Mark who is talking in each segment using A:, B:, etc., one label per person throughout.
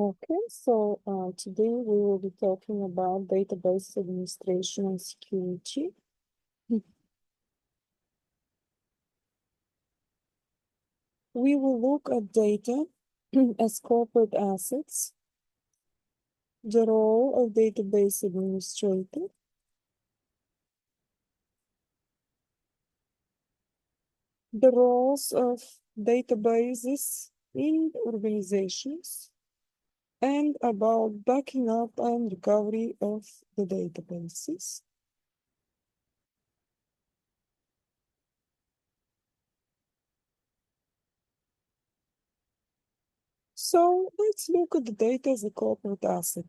A: Okay, so today we will be talking about database administration and security. We will look at data as corporate assets, the role of database administrator, the roles of databases in organizations, and about backing up and recovery of the databases. So let's look at the data as a corporate asset.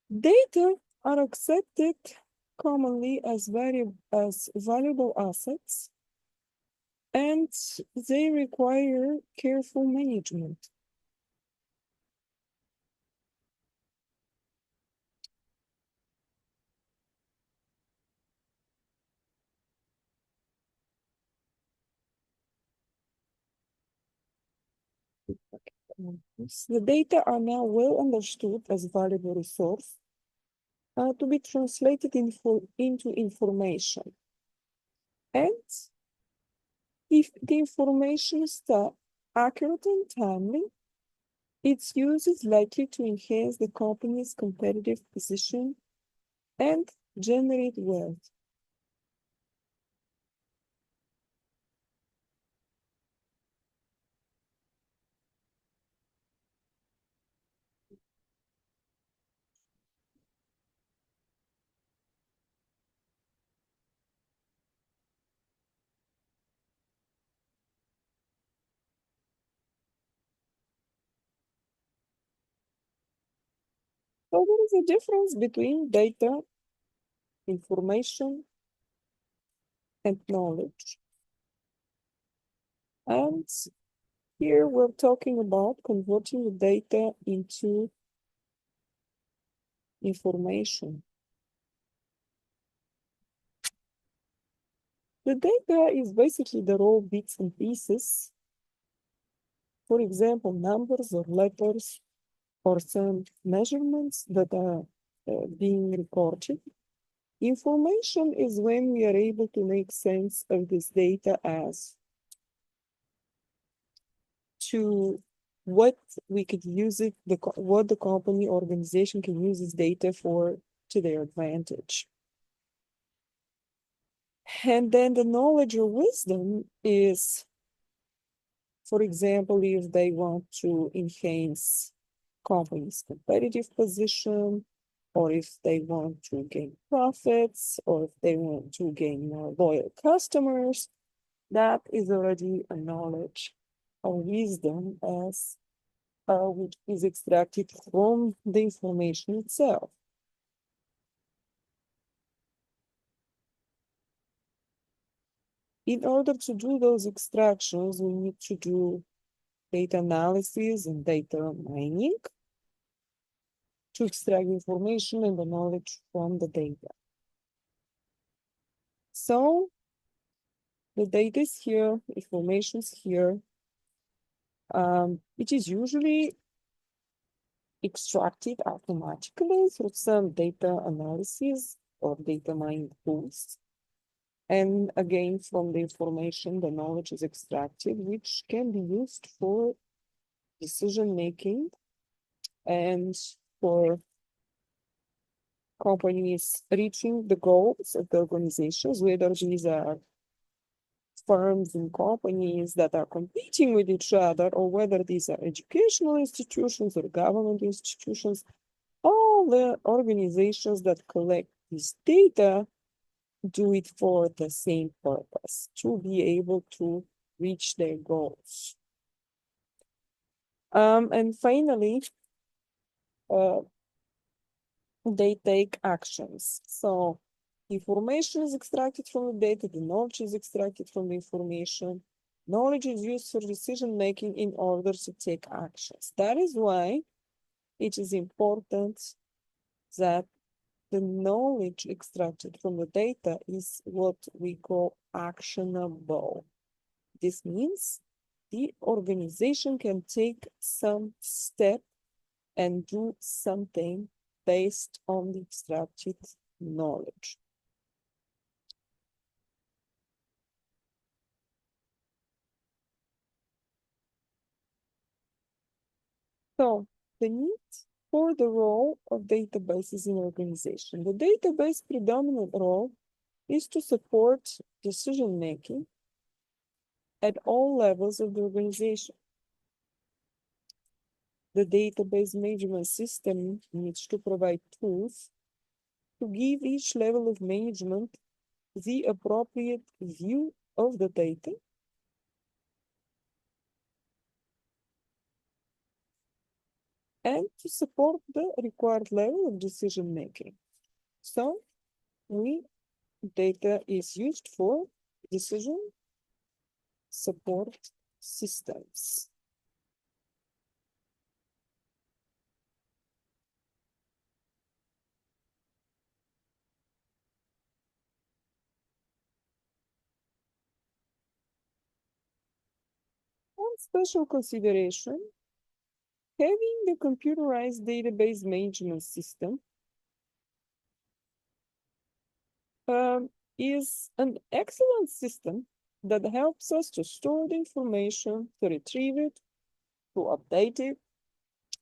A: Data are accepted commonly as valuable assets, and they require careful management. The data are now well understood as valuable resource to be translated into information. And if the information is accurate and timely, its use is likely to enhance the company's competitive position and generate wealth. So there is a difference between data, information, and knowledge. And here we're talking about converting the data into information. The data is basically the raw bits and pieces. For example, numbers or letters or some measurements that are being recorded. Information is when we are able to make sense of this data as to what we could use it, what the company organization can use this data for to their advantage. And then the knowledge or wisdom is, for example, if they want to enhance company's competitive position, or if they want to gain profits, or if they want to gain more loyal customers, that is already a knowledge or wisdom as which is extracted from the information itself. In order to do those extractions, we need to do data analysis and data mining to extract information and the knowledge from the data. So the data is here, information is here. It is usually extracted automatically through some data analysis or data mining tools. And again, from the information, the knowledge is extracted, which can be used for decision making and for companies reaching the goals of the organizations, whether these are firms and companies that are competing with each other, or whether these are educational institutions or government institutions. All the organizations that collect this data do it for the same purpose, to be able to reach their goals. And finally, they take actions. So information is extracted from the data, the knowledge is extracted from the information. Knowledge is used for decision making in order to take actions. That is why it is important that the knowledge extracted from the data is what we call actionable. This means the organization can take some step and do something based on the extracted knowledge. So the need for the role of databases in organization. The database predominant role is to support decision making at all levels of the organization. The database management system needs to provide tools to give each level of management the appropriate view of the data and to support the required level of decision making. So data is used for decision support systems. One special consideration, having the computerized database management system is an excellent system that helps us to store the information, to retrieve it, to update it,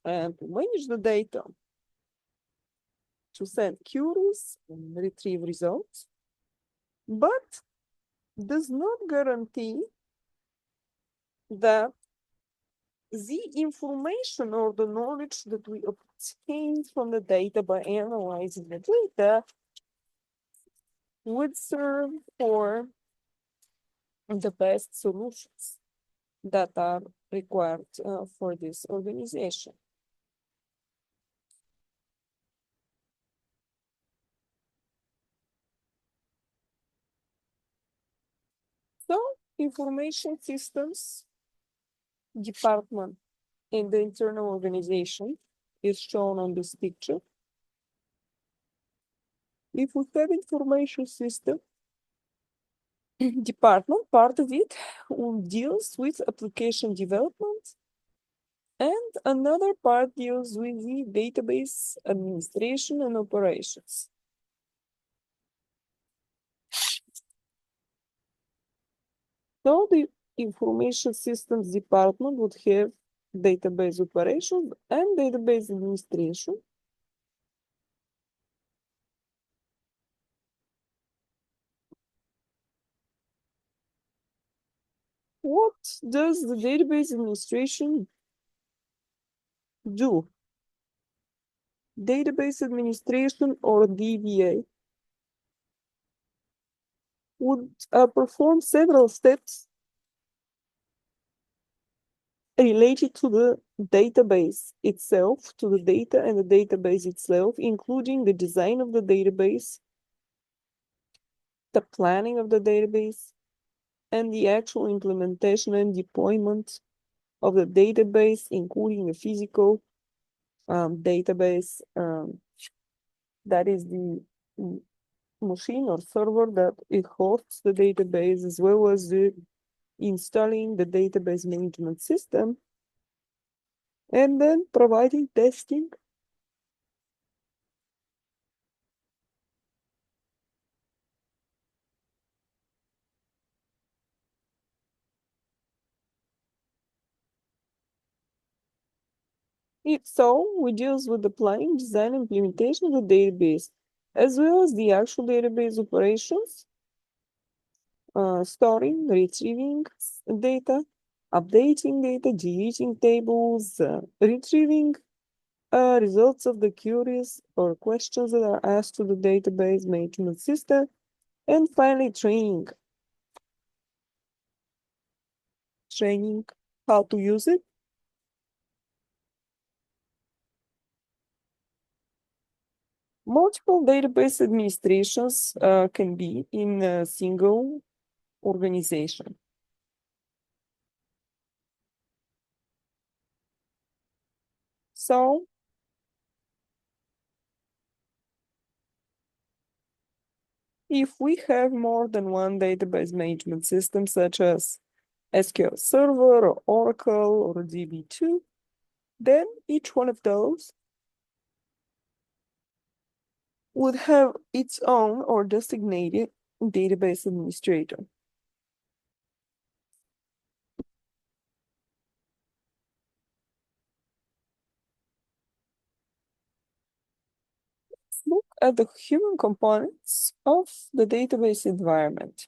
A: and to manage the data, to send queries and retrieve results, but does not guarantee that the information or the knowledge that we obtain from the data by analyzing the data would serve for the best solutions that are required for this organization. So, information systems department in the internal organization is shown on this picture. If we have information system department, part of it deals with application development, and another part deals with the database administration and operations. So the information systems department would have database operations and database administration. What does the database administration do? Database administration, or DBA, would perform several steps related to the database itself, to the data and the database itself, including the design of the database, the planning of the database, and the actual implementation and deployment of the database, including the physical database, that is the machine or server that it hosts the database, as well as the installing the database management system, and then providing testing. If so, we deal with the planning, design, implementation of the database, as well as the actual database operations, storing, retrieving data, updating data, deleting tables, retrieving results of the queries or questions that are asked to the database management system, and finally training how to use it. Multiple database administrations can be in a single organization. So if we have more than one database management system, such as SQL Server or Oracle or DB2, then each one of those would have its own or designated database administrator. Let's look at the human components of the database environment.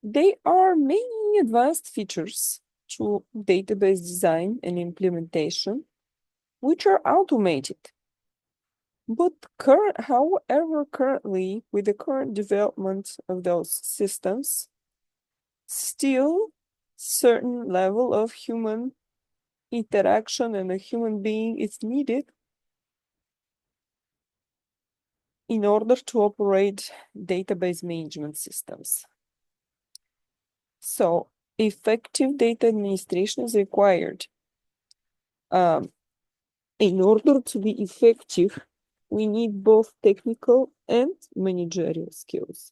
A: There are many advanced features to database design and implementation, which are automated. But however, currently, with the current development of those systems, still certain level of human interaction and a human being is needed in order to operate database management systems. So effective data administration is required. In order to be effective, we need both technical and managerial skills.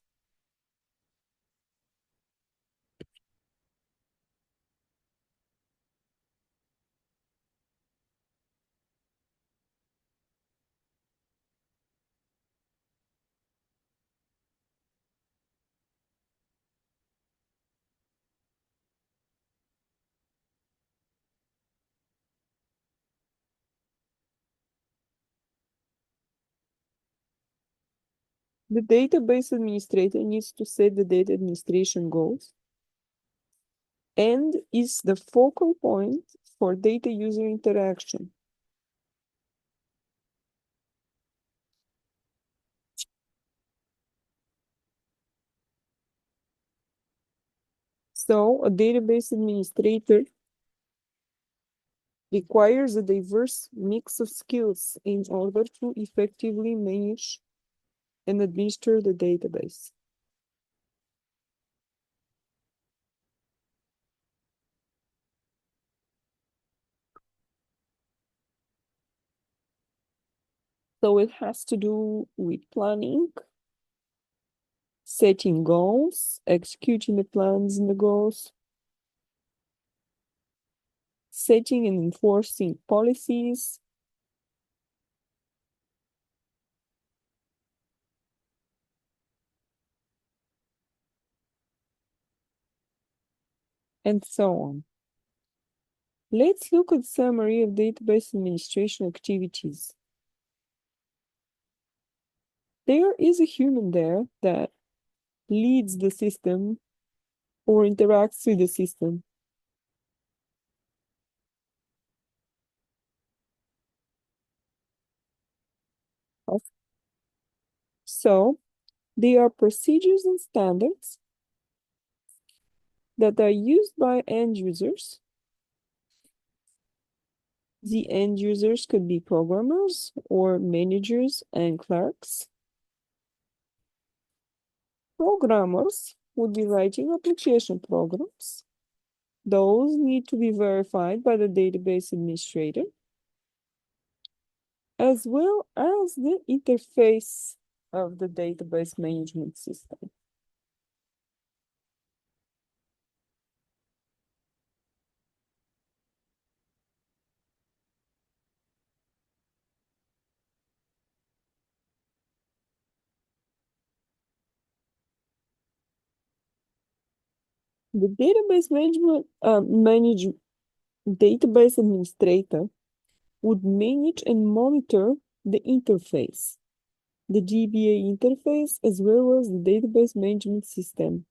A: The database administrator needs to set the data administration goals and is the focal point for data user interaction. So a database administrator requires a diverse mix of skills in order to effectively manage and administer the database. So it has to do with planning, setting goals, executing the plans and the goals, setting and enforcing policies, and so on. Let's look at summary of database administration activities. There is a human there that leads the system or interacts with the system. So they are procedures and standards that are used by end users. The end users could be programmers or managers and clerks. Programmers would be writing application programs. Those need to be verified by the database administrator, as well as the interface of the database management system. The database database administrator would manage and monitor the interface, the DBA interface, as well as the database management system.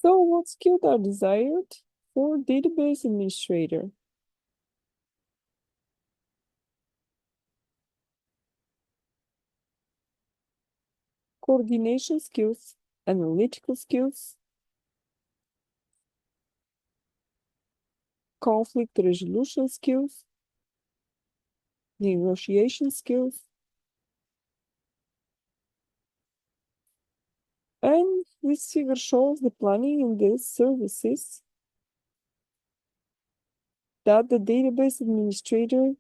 A: So what skills are desired for database administrator? Coordination skills, analytical skills, conflict resolution skills, negotiation skills, And this figure shows the planning in these services that the database administrator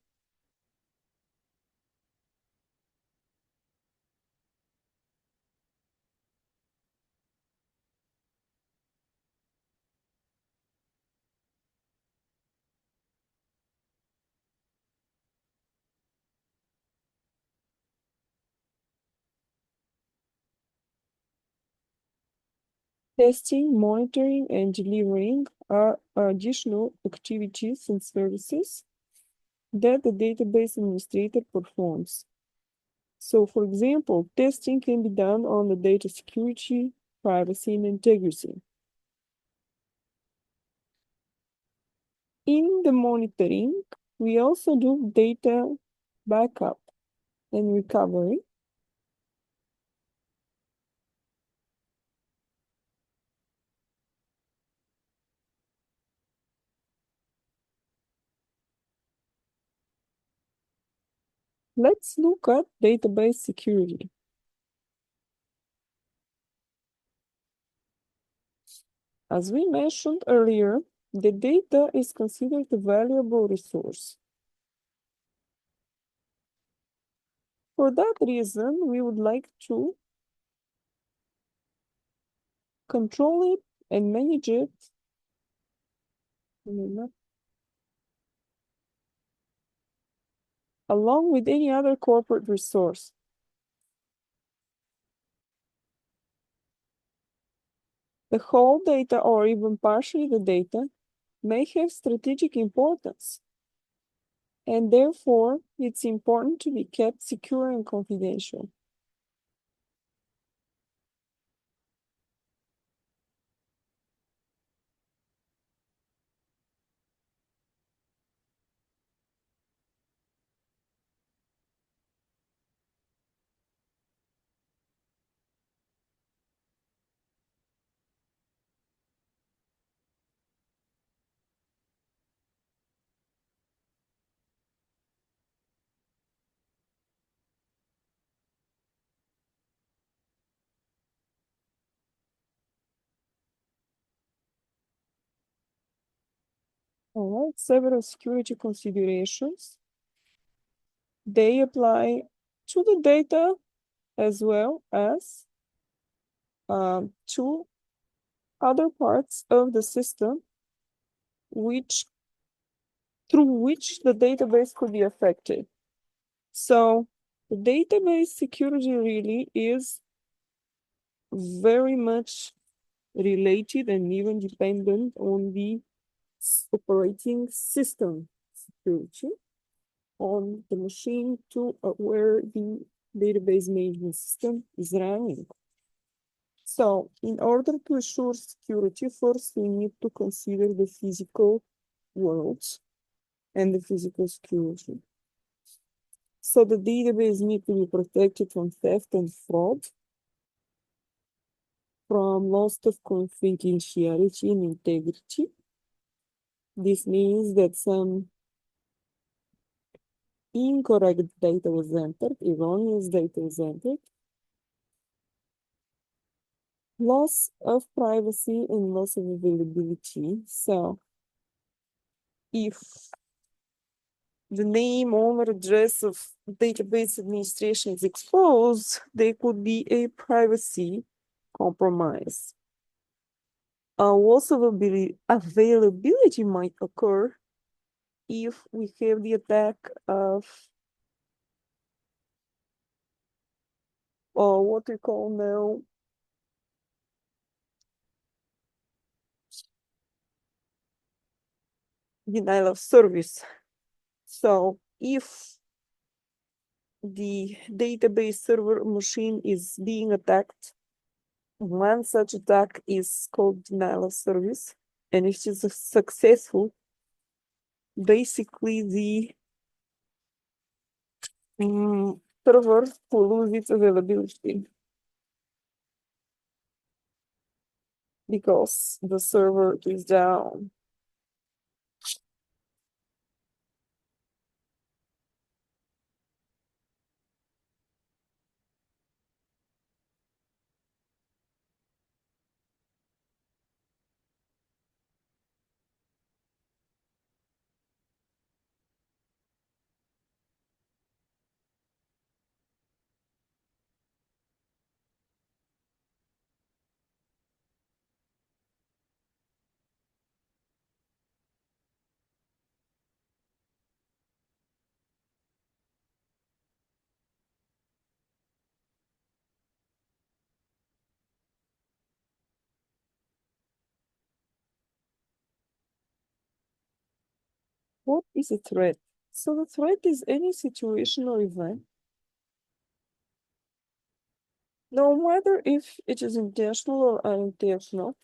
A: testing, monitoring, and delivering are additional activities and services that the database administrator performs. So, for example, testing can be done on the data security, privacy, and integrity. In the monitoring, we also do data backup and recovery. Let's look at database security. As we mentioned earlier, the data is considered a valuable resource. For that reason, we would like to control it and manage it along with any other corporate resource. The whole data or even partially the data may have strategic importance, and therefore it's important to be kept secure and confidential. All right, several security considerations. They apply to the data as well as to other parts of the system which through which the database could be affected. So the database security really is very much related and even dependent on the operating system security on the machine to where the database management system is running. So in order to assure security, first we need to consider the physical world and the physical security. So the database needs to be protected from theft and fraud, from loss of confidentiality and integrity. This means that some incorrect data was entered, erroneous data was entered, loss of privacy and loss of availability. So if the name, owner, address of database administration is exposed, there could be a privacy compromise. Loss of availability might occur if we have the attack of what we call now denial of service. So if the database server machine is being attacked, one such attack is called denial of service. And if it is successful, basically the server will lose its availability because the server is down. What is a threat? So the threat is any situation or event, no matter if it is intentional or unintentional,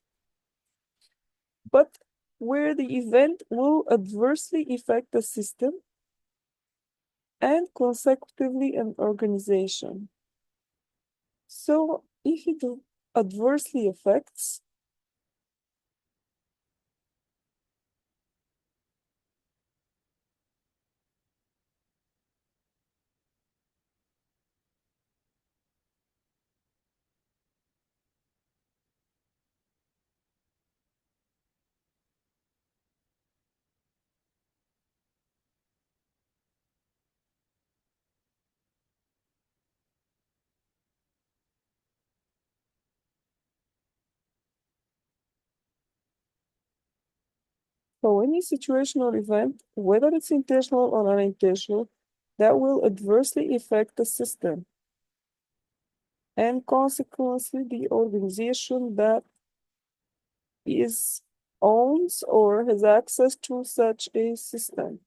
A: but where the event will adversely affect the system and consecutively an organization. So if it adversely affects, so any situation or event, whether it's intentional or unintentional, that will adversely affect the system and consequently the organization that is owns or has access to such a system.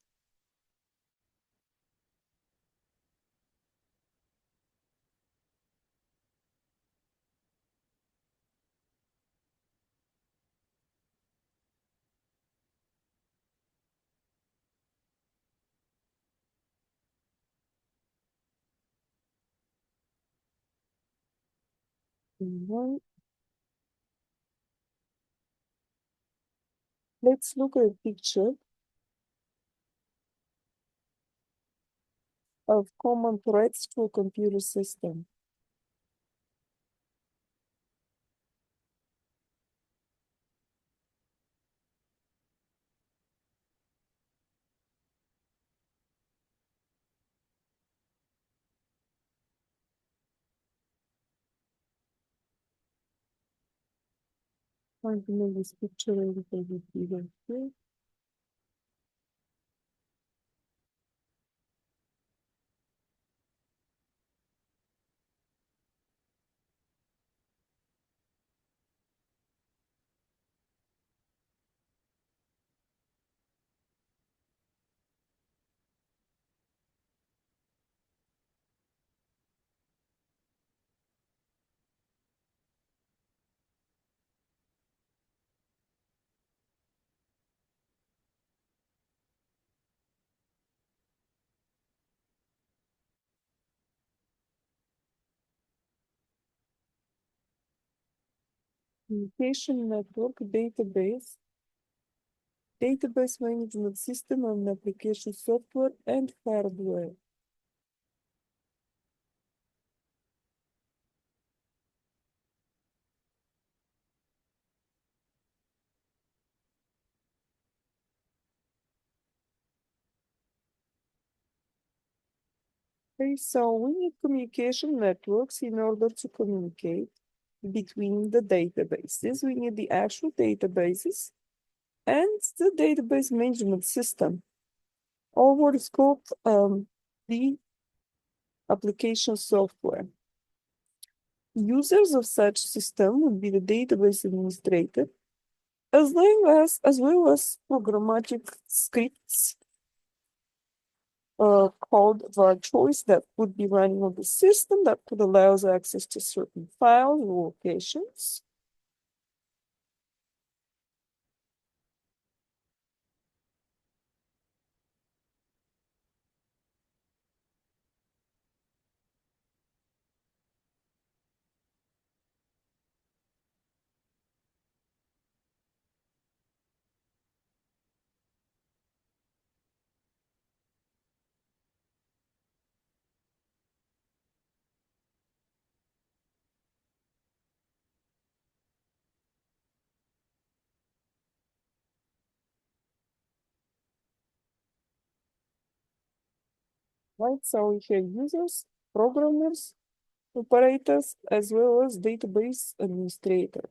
A: Mhm. Let's look at a picture of common threats to a computer system. I'm to make this picture a little bit bigger here. Communication network database management system and application software and hardware. Okay, so we need communication networks in order to communicate between the databases. We need the actual databases and the database management system, or what is called the application software. Users of such system would be the database administrator, as well as programmatic scripts called var choice that would be running on the system that could allow access to certain files or locations. Right, so we have users, programmers, operators, as well as database administrator.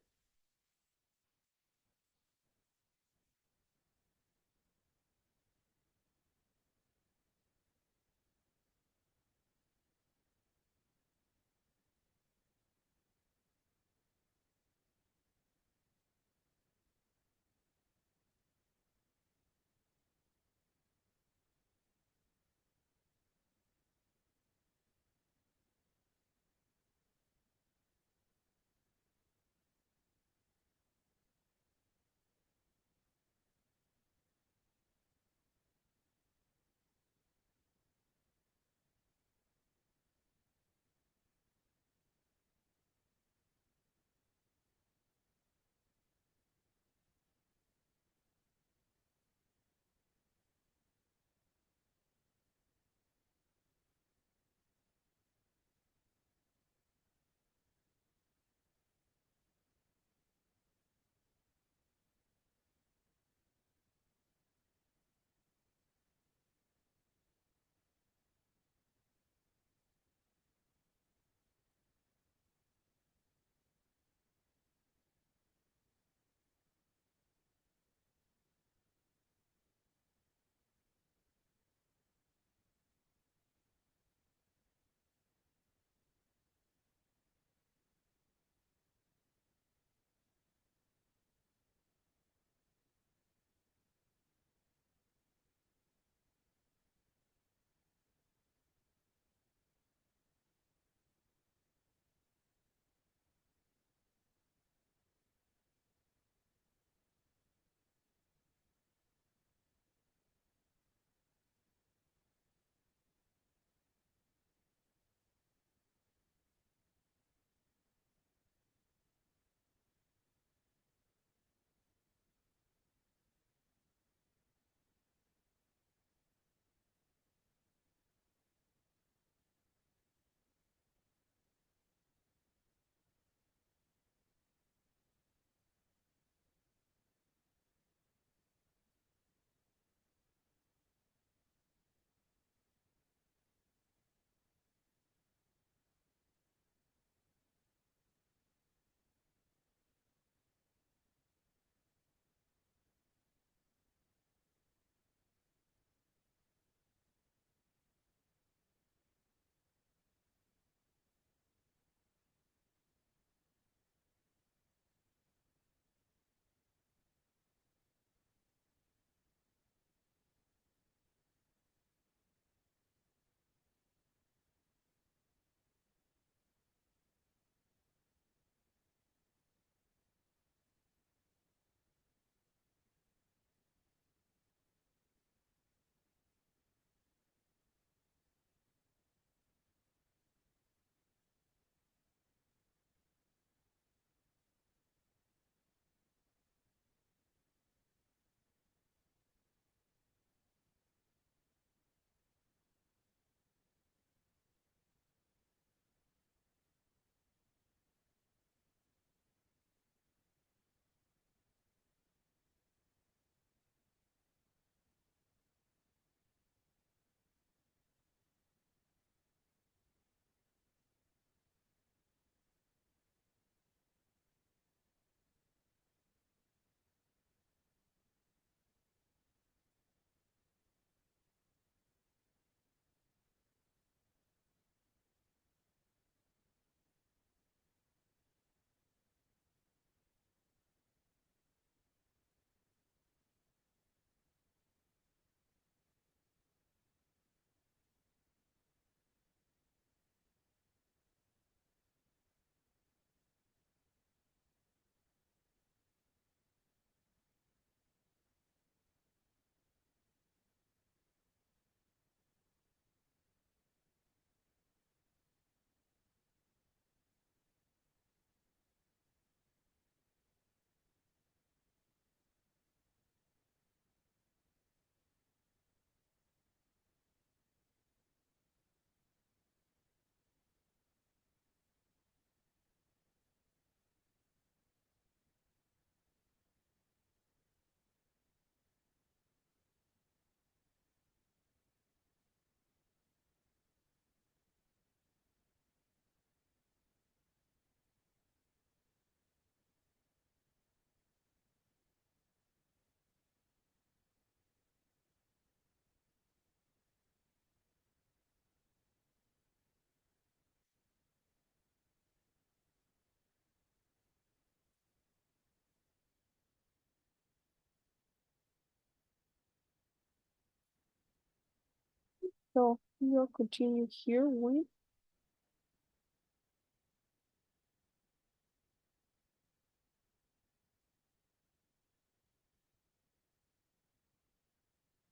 A: So we'll continue here with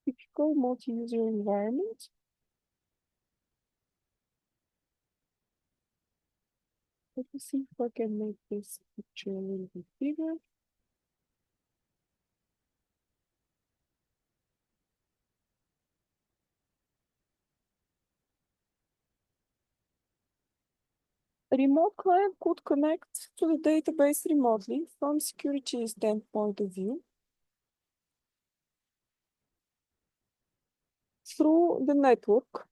A: typical multi-user environment. Let me see if I can make this picture a little bit bigger. A remote client could connect to the database remotely from security standpoint of view through the network,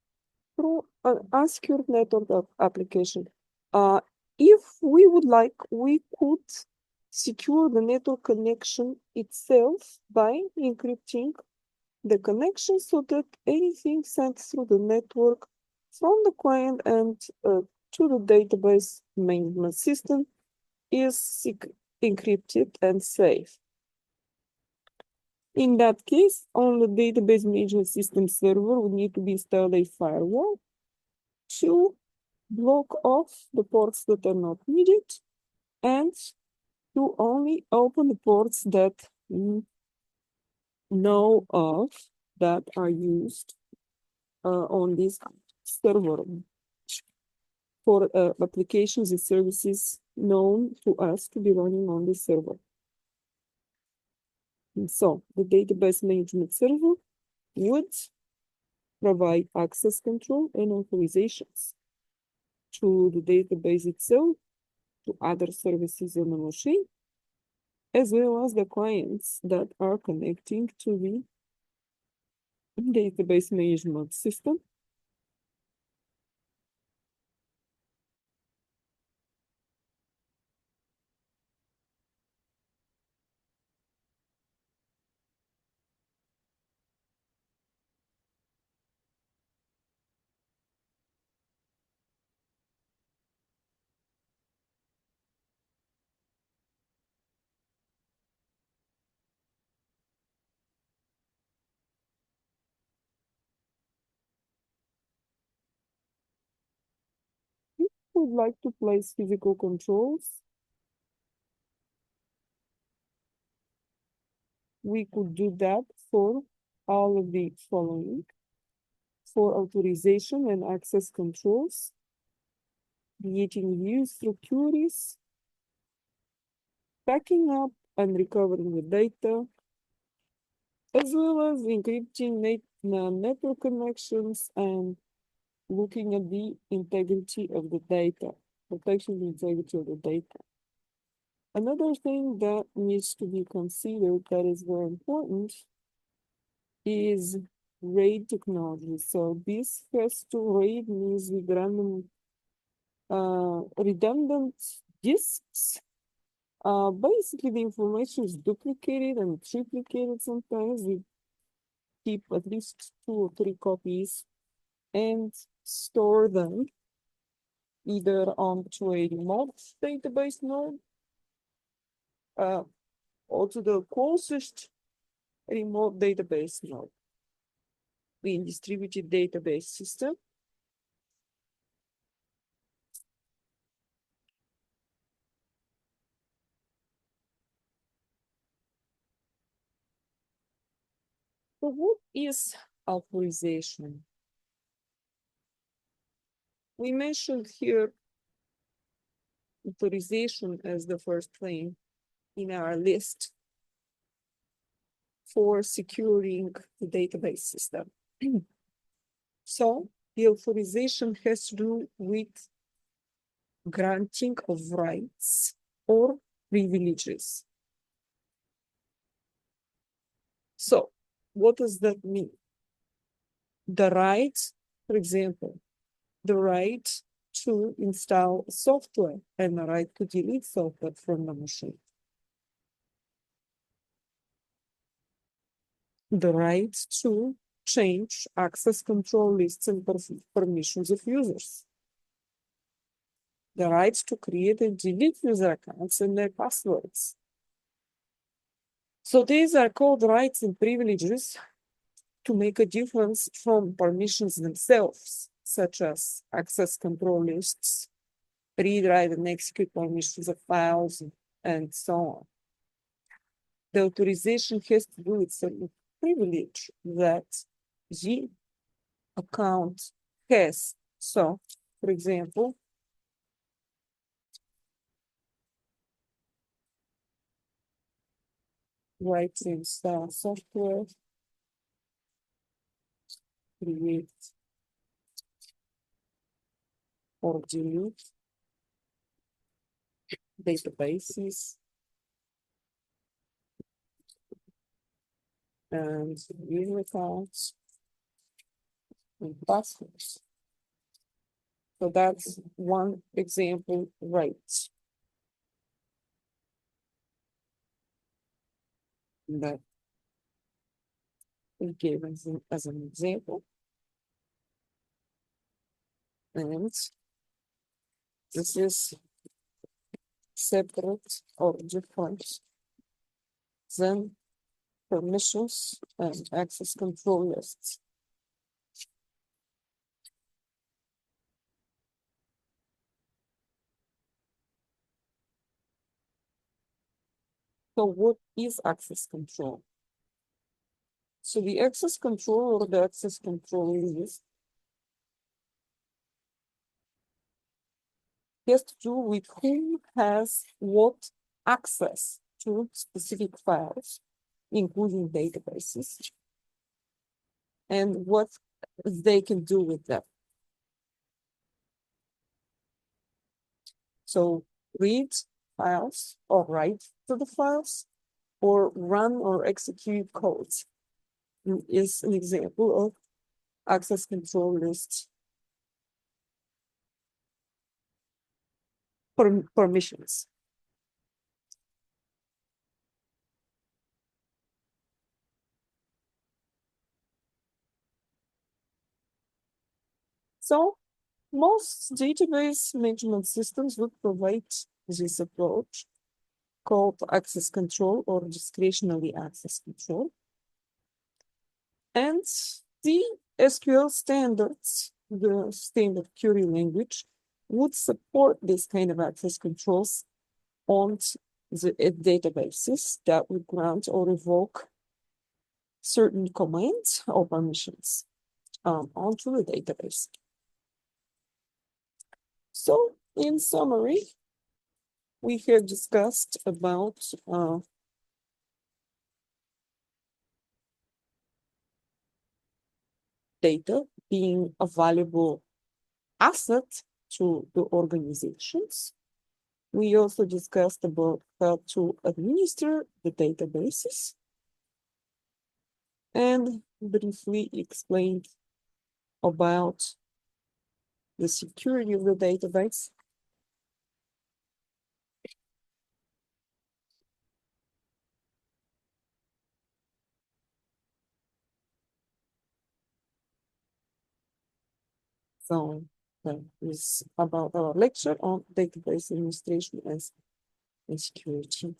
A: through an unsecured network application. If we would like, we could secure the network connection itself by encrypting the connection so that anything sent through the network from the client and to the database management system is encrypted and safe. In that case, on the database management system server would need to be installed a firewall to block off the ports that are not needed and to only open the ports that know of that are used on this server for applications and services known to us to be running on the server. And so the database management server would provide access control and authorizations to the database itself, to other services on the machine, as well as the clients that are connecting to the database management system. If we would like to place physical controls, we could do that for all of the following: for authorization and access controls, creating views through queries, backing up and recovering the data, as well as encrypting network connections and looking at the integrity of the data, protecting the integrity of the data. Another thing that needs to be considered that is very important is RAID technology. So this has to RAID means with random redundant disks. Basically the information is duplicated and triplicated sometimes. We keep at least 2 or 3 copies and store them either onto a remote database node or to the closest remote database node in distributed database system. So what is authorization? We mentioned here authorization as the first thing in our list for securing the database system. So the authorization has to do with granting of rights or privileges. So what does that mean? The right, for example, the right to install software and the right to delete software from the machine. The right to change access control lists and permissions of users. The right to create and delete user accounts and their passwords. So these are called rights and privileges to make a difference from permissions themselves, such as access control lists, read, write, and execute permissions of files, and so on. The authorization has to do with certain privilege that the account has. So, for example, writing software, create or delete databases, and user accounts and passwords. So that's one example, right? That we gave as an example. And this is separate or different than permissions and access control lists. So what is access control? So the access control or the access control list has to do with who has what access to specific files, including databases, and what they can do with them. So read files or write to the files or run or execute codes is an example of access control list permissions. So most database management systems would provide this approach called access control or discretionary access control. And the SQL standards, the standard query language, would support this kind of access controls on the databases that would grant or revoke certain commands or permissions onto the database. So, in summary, we have discussed about data being a valuable asset to the organizations. We also discussed about how to administer the databases and briefly explained about the security of the database. So that is about our lecture on database administration and security.